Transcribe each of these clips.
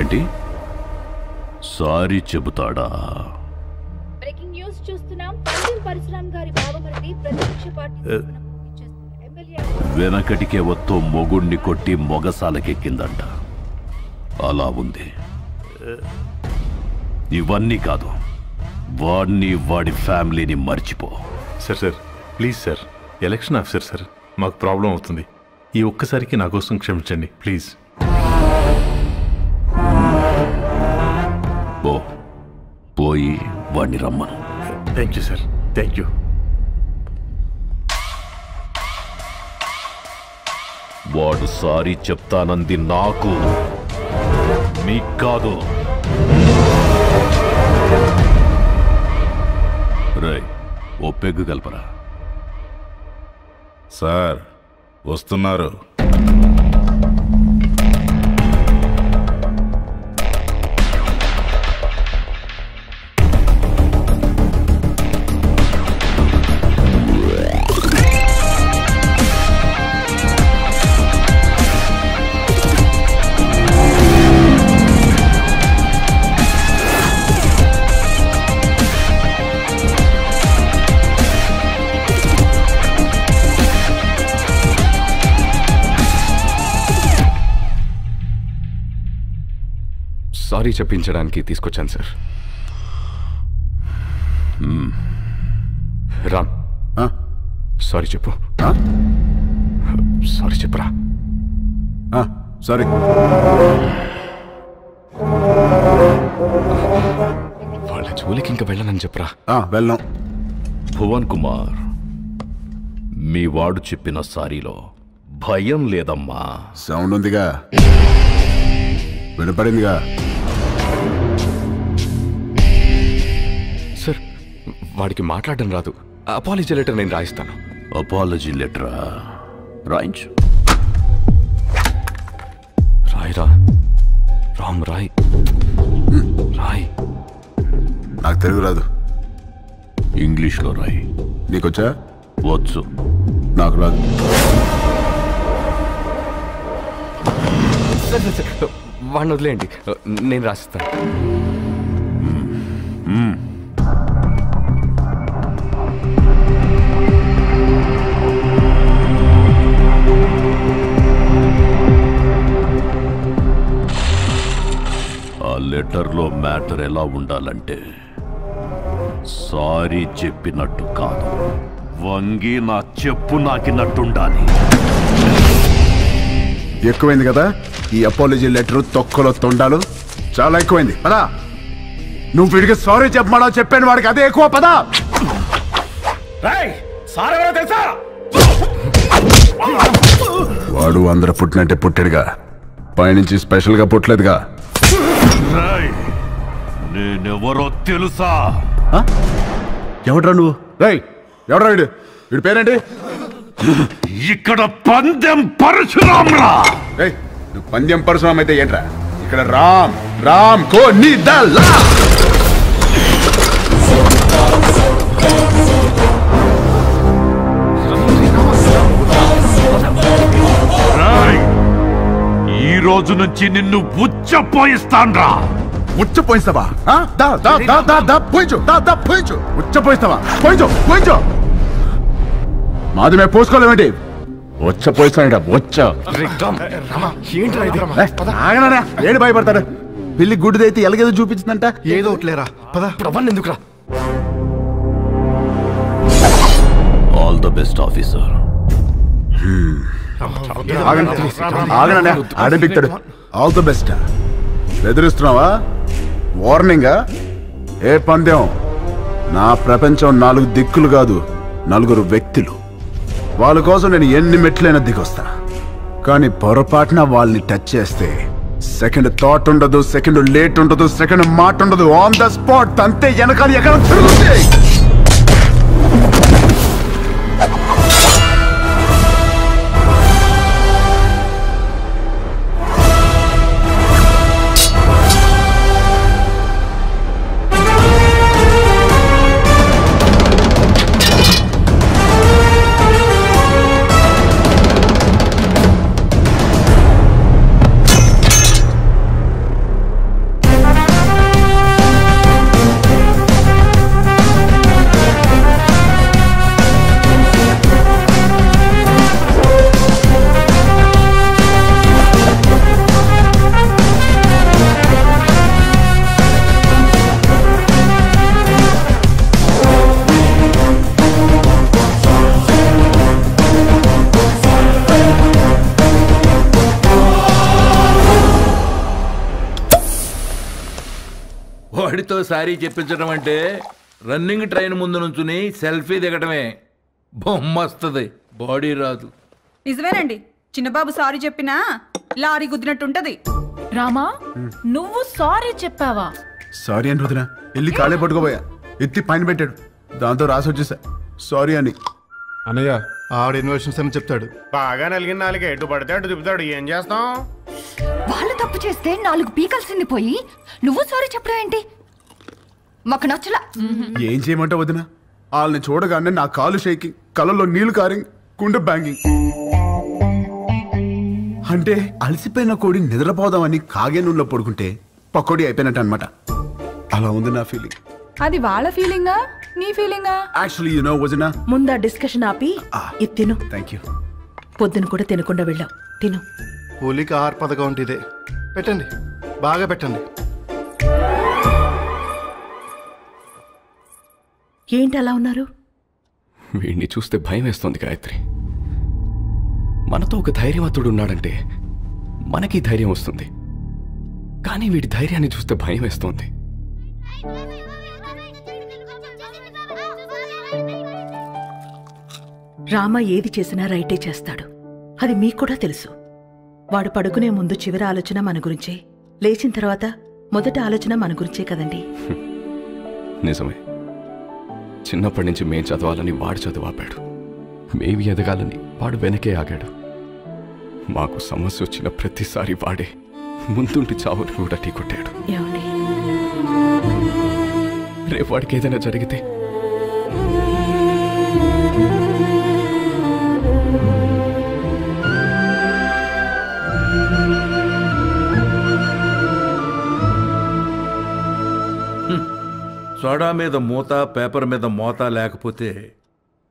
ఏంటి sorry చెబుతాడా? Breaking news చూస్తున్నాం. పండిల్ పరశురామ్ గారి బావమరిది ప్రతిపక్ష పార్టీ వెనకటికే వత్తో మొగుణ్ణి కొట్టి మొగసాలకెక్కిందంట. అలా ఉంది. ఇవన్నీ కాదు, వాడిని వాడి ఫ్యామిలీని మర్చిపో. Sir please sir, election officer sir, మాకు ప్రాబ్లం అవుతుంది. ఈ ఒక్కసారికి నా కోసం క్షమించండి ప్లీజ్. పోయి వాడిని రమ్మను. Thank you sir, thank you. వాడు సారీ చెప్తానంది నాకు, మీకు కాదు. రై, ఓ పెగ్గు కలపరా. సార్ వస్తున్నారు. సారీ చెప్పించడానికి తీసుకొచ్చాను సార్. రామ్, సారీ చెప్పు. సారీ చెప్పురా. సారీ. వాళ్ళ జోలికి ఇంకా వెళ్ళనని చెప్పరా. వెళ్ళాం. భువన్ కుమార్, మీ వాడు చెప్పిన సారీలో భయం లేదమ్మా. సౌండ్ ఉందిగా, వినపడిందిగా. సార్, వాడికి మాట్లాడడం రాదు. అపాలజీ లెటర్ నేను రాయిస్తాను. అపాలజీ లెటరా? రాయించు. రాయిరా రామ్, రాయ్. నాకు తెలుగు రాదు. ఇంగ్లీష్లో రాయి. నీకొచ్చా? వచ్చు. నాకు రాదు. వాడిని వదిలేయండి, నేను రాసిస్తాను. ఆ లెటర్లో మ్యాటర్ ఎలా ఉండాలంటే, సారీ చెప్పినట్టు కాదు, వంగి నా చెప్పు నాకినట్టుండాలి. ఎక్కువైంది కదా ఈ అపాలజీ లెటర్, తొక్కలో తొండాలు చాలా ఎక్కువైంది. పదా, నువ్వు వీడికి సారీ చెప్పమా చెప్పాను, వాడికి అదే ఎక్కువ. పదా. తెలుసా? వాడు అందరూ పుట్టినట్టే పుట్టాడుగా, పైనుంచి స్పెషల్ గా పుట్టలేదుగా. నేనెవరో తెలుసా? ఎవడ్రా నువ్వు? ఎవడ్రా వీడు? వీడి పేరేంటి? ఇక్కడ పందెం పరశురామ్రా. నువ్వు పందెం పరశురామ్ అయితే ఏంట్రా? ఇక్కడ రామ్ రామ్ కో నీ దల్లా. ఈ రోజు నుంచి నిన్ను ఉచ్చపోయిస్తాన్రా. ఉచ్చపోయిస్తావా? ఉచ్చపోయిస్తావా? పోయించు. మాది మేము పోసుకోలేమేంటి? ఉచ్చపోయిస్తాడా? ఏడు భయపడతాడు. పిల్లి గుడ్డిదైతే ఎలాగేదో చూపించిందంట. ఏదో ఒకట్లేరా, పద. ఎందుకురా? All the best officer. ఆగనండి, ఆడే పిక్తాడు. All the best. బెదిరిస్తున్నావా? వార్నింగా? ఏ పందెం? నా ప్రపంచం 4 దిక్కులు కాదు, 4 వ్యక్తులు. వాళ్ళ కోసం నేను ఎన్ని మెట్లైనా దిగొస్తా. కానీ పొరపాటున వాళ్ళని టచ్ చేస్తే సెకండ్ థాట్ ఉండదు, సెకండ్ లేట్ ఉండదు, సెకండ్ మాట ఉండదు. ఆన్ ద స్పాట్ అంతే. వెనకాల ఎక్కడ తిరుగుతుంది. వాడితో సారీ చెప్పించడం అంటే రన్నింగ్ ట్రైన్ ముందు నుంచుని సెల్ఫీ దిగటమే. బొమ్మ వస్తుంది, బాడీ రాదు. నిజమేనండి, చిన్నబాబు సారీ చెప్పినా లారీ గుద్దినట్టుంటది. రామా, నువ్వు సారీ చెప్పావా? సారీ అని వదినా వెళ్ళి కాళ్ళే పట్టుకోబోయా, ఎత్తి పైన పెట్టాడు, దాంతో రాసి వచ్చేసా సారీ అని. అన్నయ్య ఆవిడ ఇన్వెషన్స్ అని చెప్తాడు. బాగా నలిగిన నాలుగు ఎటు పడితే అటు తిప్పుతాడు, ఏం చేస్తాం? వాళ్ళు తప్పు చేస్తే 4 పీకల్సింది పోయి నువ్వు సారీ చెప్పడం ఏంటి? మాకు నచ్చలా. ఏం చేయమంటావు వదినా? వాళ్ళని చూడగానే నా కాలు షేకింగ్, కళ్ళల్లో నీళ్లు కారింగ్, గుండె బ్యాంగింగ్. అంటే అలసిపోయిన కోడి నిద్రపోదామని కాగే నూనెలో పడుకుంటే పకోడీ అయిపోయినట్టు అనమాట. అలా ఉంది నా ఫీలింగ్. అది వాళ్ళ ఫీలింగా నీ ఫీలింగా? యాక్చువల్లీ యు నో వదినా, ముందా డిస్కషన్ ఆపి ఇది తిను. Thank you. పొద్దున కూడా తినకుండా వెళ్ళావు, తిను. కూలికి ఆహార పథకం అంటే ఇదే. పెట్టండి, బాగా పెట్టండి. ఏంటి అలా ఉన్నారు? వీడిని చూస్తే భయం వేస్తోంది గాయత్రి. మనతో ఒక ధైర్యవంతుడు ఉన్నాడంటే మనకి ధైర్యం వస్తుంది, కానీ వీడి ధైర్యాన్ని చూస్తే భయం వేస్తోంది. రామ ఏది చేసినా రైటే చేస్తాడు, అది మీకు కూడా తెలుసు. వాడు పడుకునే ముందు చివరి ఆలోచన మన గురించే, లేచిన తర్వాత మొదటి ఆలోచన మన గురించే కదండి. నిజమే, చిన్నప్పటి నుంచి మేం చదవాలని వాడు చదువాపాడు, మేమి ఎదగాలని వాడు వెనకే ఆగాడు. మాకు సమస్య వచ్చిన ప్రతిసారి వాడే ముందుంటి చావుని కూడా ఢీకొట్టాడు. ఏమండి, రేపు వాడికి ఏదైనా జరిగితే సోడా మీద మూత, పేపర్ మీద మోత లేకపోతే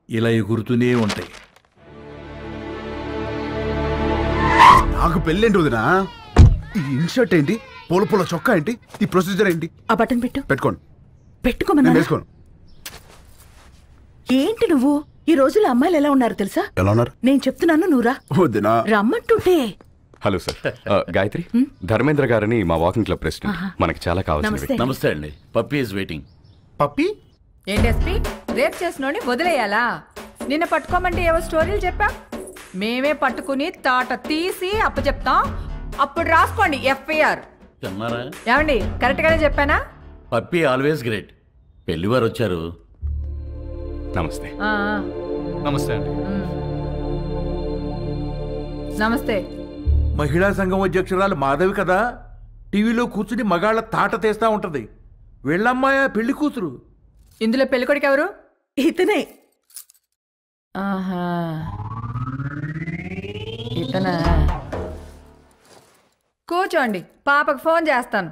ఇలా ఎగురుతూనే ఉంటాయి. నాకు పెళ్ళేంటి వదినా? ఈ ఇన్షర్ట్ ఏంటి, పూల పూల చొక్కా ఏంటి, ఈ ప్రొసీజర్ ఏంటి? ఆ బటన్ పెట్టు. పెట్టుకోండి. పెట్టుకోమన్నా? వేసుకోను. ఏంటి నువ్వు? ఈ రోజుల్లో అమ్మాయిలు ఎలా ఉన్నారు తెలుసా? ఎలా ఉన్నారు? నేను చెప్తున్నాను, నువ్వురా. వదినా రమ్మంటుంటే. హలో సార్, గాయత్రి, ధర్మేంద్ర గారని మా వాకింగ్ క్లబ్ ప్రెసిడెంట్, మనకి చాలా కావాల్సింది. నమస్తే అండి. Puppy is waiting. పప్పి ఏంటి ఎస్పీ, రేప్ చేసినోని వదిలేయాలా? నిన్న పట్టుకోమంటే ఏవో స్టోరీలు చెప్పా, మేమే పట్టుకుని తాట తీసి అప్పచెప్తాం, అప్పుడు రాసుకోండి ఎఫ్ఐఆర్. అన్నారా? ఏమండి కరెక్ట్ గానే చెప్పానా? Puppy always great. పెళ్లివారు వచ్చారు. నమస్తే. నమస్తే అండి. నమస్తే. మహిళా సంఘం అధ్యక్షురాలు మాధవి కదా, టీవీలో కూర్చుని మగాళ్ళ తాట తీస్తా ఉంటది. వీళ్ళమ్మాయ పెళ్లి కూతురు. ఇందులో పెళ్ళికొడుకు ఎవరు? ఇతనే. ఆహా, ఇతనా? కూర్చోండి, పాపకు ఫోన్ చేస్తాను.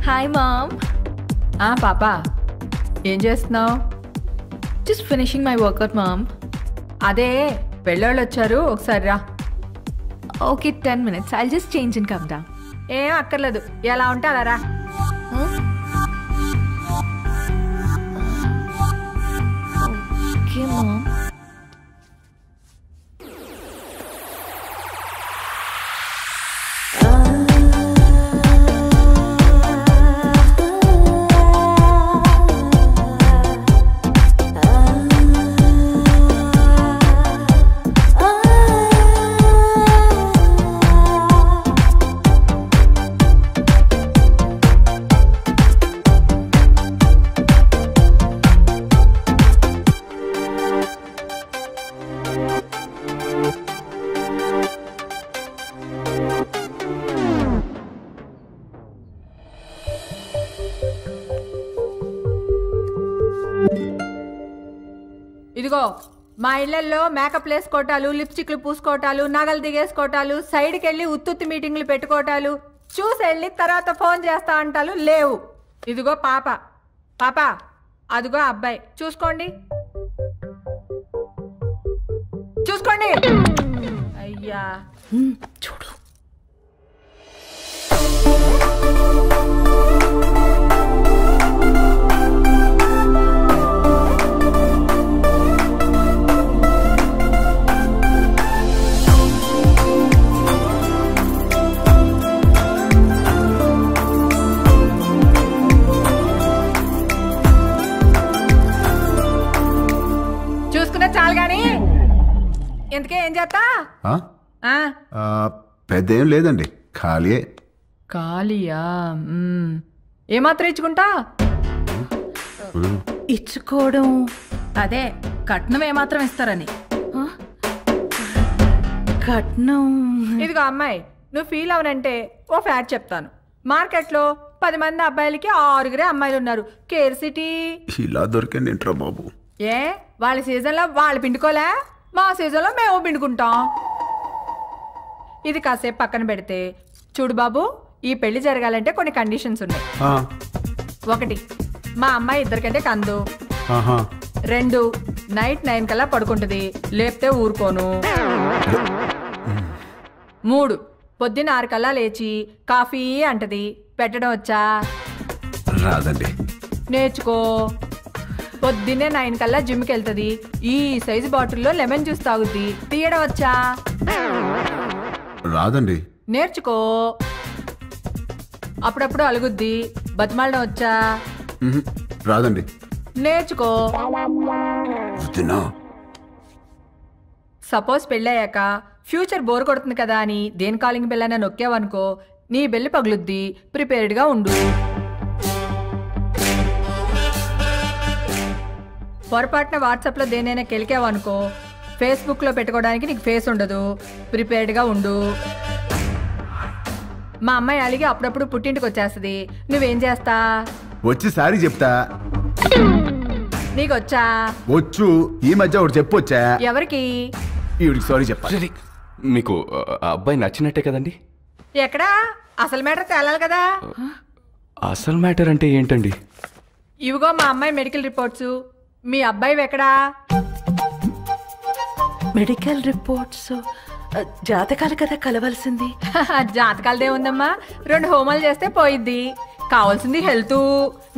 Hi mom. పాపా ఏం చేస్తున్నావు? Just finishing my workout mom. అదే పెళ్ళోళ్ళు వచ్చారు, ఒకసారి రా. Okay, 10 minutes. I'll just change and come down. ఏం అక్కర్లేదు, ఎలా ఉంటే అలా రా. Okay, mom. ఇదిగో, మా ఇళ్లలో మేకప్ వేసుకోవటాలు, లిప్స్టిక్లు పూసుకోవటాలు, నగలు దిగేసుకోవటాలు, సైడ్కి వెళ్ళి ఉత్తుత్తి మీటింగ్లు పెట్టుకోవటాలు, చూసి వెళ్ళి తర్వాత ఫోన్ చేస్తా అంటాలు లేవు. ఇదిగో పాప, పాప అదిగో అబ్బాయి, చూసుకోండి చూసుకోండి. చూడండి. అయ్యా చూడు. చూసుకున్నా చాలు గాని ఎందుకే ఏం చేస్తా? పెద్ద ఏం లేదండి, ఖాళీయే. ఖాళీయా? ఏమాత్రం ఇచ్చుకుంటా? ఇచ్చుకోవడం అదే కట్నం ఏమాత్రం ఇస్తారని. కట్నం ఇదిగో అమ్మాయి, నువ్వు ఫీల్ అవనంటే ఓ ఫ్యాక్ట్ చెప్తాను. మార్కెట్లో 10 మంది అబ్బాయిలకి 6 అమ్మాయిలు ఉన్నారు. Care city. ఇలా దొరికింది ఏంట్రా బాబు? ఏ వాళ్ళ సీజన్లో వాళ్ళు పిండుకోలే, మా సీజన్లో మేము పిండుకుంటాం. ఇది కాసేపు పక్కన పెడితే చూడు బాబు, ఈ పెళ్లి జరగాలంటే కొన్ని కండిషన్స్ ఉన్నాయి. 1, మా అమ్మాయి 2 కంటే కందు. 2, నైట్ 9 కల్లా పడుకుంటుంది, లేపితే ఊరుకోను. 3, పొద్దున్న 6 కల్లా లేచి కాఫీ అంటది. పెట్టడం వచ్చా? రాదండి. నేర్చుకో. పొద్దున్నే 9 కల్లా జిమ్కి వెళ్తుంది. ఈ సైజు బాటిల్లో లెమన్ జ్యూస్ తాగుద్ది. తీయడం వచ్చా? రాదండి. నేర్చుకో. అప్పుడప్పుడు అలుగుద్ది. బతిమాలడం వచ్చా? రాదండి. నేర్చుకో. సపోజ్ పెళ్ళయ్యాక ఫ్యూచర్ బోర్ కొడుతుంది కదా అని దేని కాలింగ్ బెల్ అయినా నొక్కావనుకో, నీ బెల్లి పగులుద్ది. ప్రిపేర్డ్గా ఉండు. పొరపాటున వాట్సాప్లో దేనైనా కెలికావనుకో, ఫేస్బుక్లో పెట్టుకోవడానికి నీకు ఫేస్ ఉండదు. ప్రిపేర్డ్గా ఉండు. మా అమ్మాయి అలిగి అప్పుడప్పుడు పుట్టింటికి వచ్చేస్తుంది. నువ్వేం చేస్తా? వచ్చి సారీ చెప్తా. నీకు వచ్చా? వచ్చు. ఈ మధ్య ఒకటి చెప్పొచ్చా? ఎవరికి? ఈవిడికి సారీ చెప్పాలి. మీకు అబ్బాయి నచ్చినట్టే కదండి? ఎక్కడా? అసలు మ్యాటర్ తేలాలి కదా. అసలు మ్యాటర్ అంటే ఏంటండి? ఇవిగో మా అమ్మాయి మెడికల్ రిపోర్ట్స్. మీ అబ్బాయి ఎక్కడా? మెడికల్ రిపోర్ట్స్ జాతకాలు కదా కలవాల్సింది. జాతకాలదే ఉందమ్మా, 2 హోమాలు చేస్తే పోయిద్ది. కావాల్సింది హెల్త్.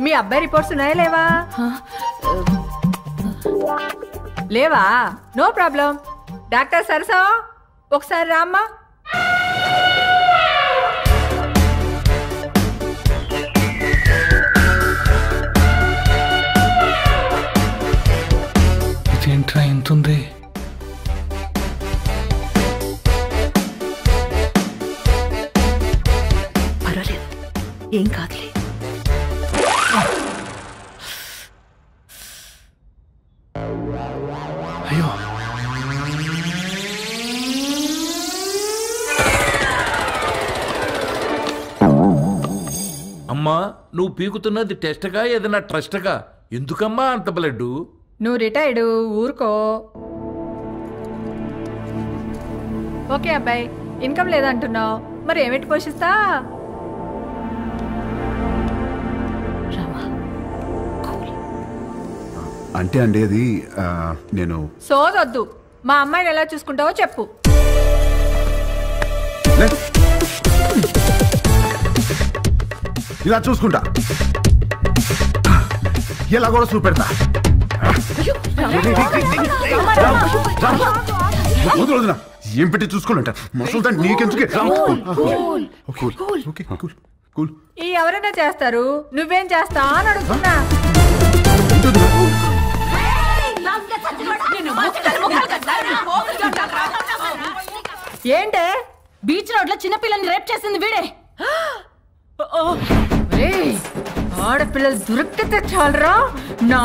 మీ అబ్బాయి రిపోర్ట్స్ ఉన్నాయా లేవా? లేవా? No problem. డాక్టర్ సరసా ఒకసారి రామ్మా. ఇదేంట్రా ఎంతుంది? పర్వాలేదు, ఏం కాదులే. అయ్యో, అమ్మా, నువ్వు పీకుతున్నది టెస్ట్గా ఏదైనా ట్రస్ట్గా? ఎందుకమ్మా అంత బ్లడ్? నువ్వు రిటైర్డ్, ఊరుకో. ఓకే అబ్బాయి, ఇన్కమ్ లేదంటున్నావు, మరి ఏమిటి పోషిస్తా? అంటే అండి అది నేను సోదొద్దు. మా అమ్మాయిని ఎలా చూసుకుంటావో చెప్పు. ఇలా చూసుకుంటా, ఇలా కూడా చూపెడతా. ఏం పెట్టి చూసుకోవాలంట మసులుతా నీకెందుకే? ఈ ఎవరైనా చేస్తారు, నువ్వేం చేస్తా అని అడుగుతున్నా. ఏంటే? బీచ్ రోడ్ లో చిన్నపిల్లని రేప్ చేసింది వీడే. ఆడపిల్లలు దొరికితే చాలరా నా